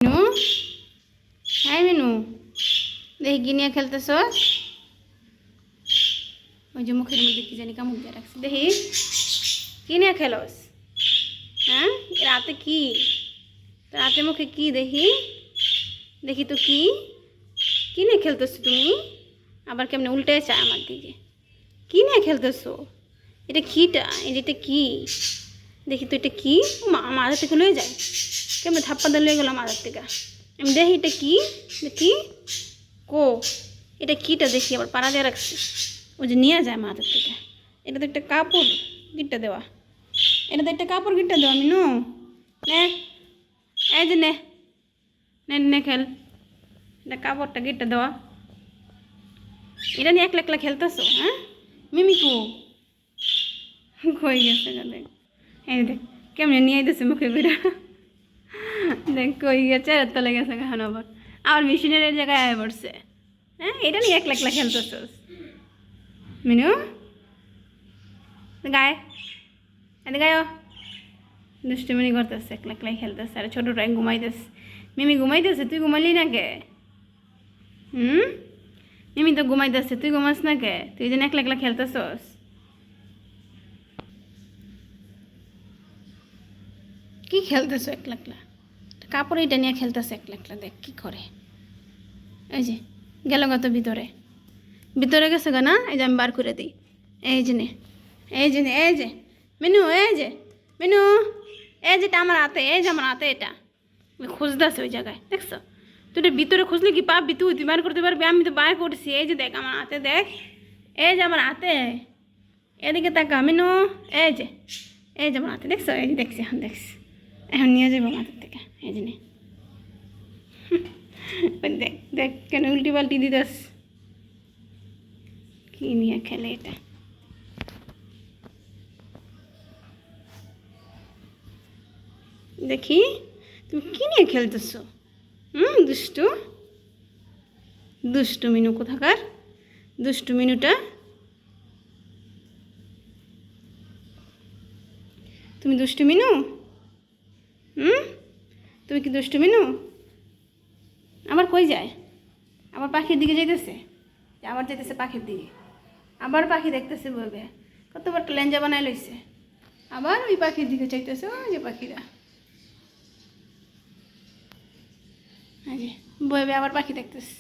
মিনু, হ্যাঁ মিনু, দেখি কি নিয়ে খেলতেছস? ওই যে মুখের মধ্যে কি জানি কামড় দিয়ে রাখছি, দেখি কি নিয়ে খেলোস? হ্যাঁ, রাতে কি রাতে মুখে কি দেখি? দেখি তো কি কি নিয়ে খেলতেছো তুমি? আবার কেমনে উল্টে চায় আমার দিকে? কি নিয়ে খেলতেছো? এটা কিটা? এটা কি? দেখি তো এটা কি? মা মাথার থেকে লয়ে যায়, কেমন থাপ্পা দিয়ে লয়ে গেলাম মাথার থেকে। আমি দেখি এটা কি, দেখি কো এটা কিটা দেখি, আবার পাড়া দিয়ে রাখছি। ওই যে নিয়ে যায় মাথার থেকে। এটা তো একটা কাপড় গিটটা দেওয়া, এটা তো একটা কাপড় গিটটা দেওয়া। মিনু নে, এই যে নে নে নে খেল, এটা কাপড়টা গিটটা দেওয়া। এটা নিয়ে একলা একলা খেলতেছো? হ্যাঁ মিমিকু কই গেছে গা? দেখ, এই দেখ কেমনে নিয়ে আইতেছে মুখে করে। দেখ কই গেছে, তলে গেছে গান আবার আবার মেশিনের জায়গায় আয় পড়ছে। হ্যাঁ, এটা নিয়ে একলা একলা খেলতেছস? মিনু গায়ে এদিকে গায়ে দুষ্টুমিনি করতেছে, একলা একলাই খেলতেছে। আর ছোটোটাই ঘুমাইতেছে। মিমি ঘুমাইতেছে, তুই ঘুমালি না কে? মিমি তো ঘুমাইতেছে, তুই ঘুমাস না কে? তুই যেন একলা একলা খেলতেছস। কি খেলতেছো একলা একলা? কাপড় এটা নিয়ে খেলতেছে একলা একলা, দেখ কি করে। এই যে গেল গত ভিতরে ভিতরে গেছে গা না? এই যে আমি বার করে দিই। এই যে নে, এই যে নে, এই যে মিনু, এই যে মিনু, এই যেটা আমার হাতে, এই যে আমার হাতে এটা খুঁজতেছে ওই জায়গায়, দেখছো? তুই এটা ভিতরে খুঁজলে কি পাবি? তুই বার করতে পারবি? আমি তো বার করছি। এই যে দেখ আমার হাতে, দেখ এই যে আমার হাতে, এদিকে তাকা মিনু, এই যে এই যে আমার হাতে, দেখছো? এই যে দেখছি, এখন দেখছি, এখন নিয়ে যাবো মাথার থেকে। এই যে নে, দেখ দেখ কেন উল্টি পাল্টি দিতেস, কি নিয়ে খেলে এটা? দেখি তুমি কি নিয়ে খেলতেছো? দুষ্টু দুষ্টু মিনু কোথাকার, দুষ্টু মিনুটা। তুমি দুষ্টু মিনু? তুমি কি দুষ্টু মিনু? আবার কই যায়? আবার পাখির দিকে যাইতেছে, আবার যাইতেছে পাখির দিকে, আবার পাখি দেখতেছে বইবে। কত বড় লেঞ্জা বানাই লইছে, আবার ওই পাখির দিকে চাইতেছে। ওই যে পাখিরা, এই যে বইবে, আবার পাখি দেখতেছে।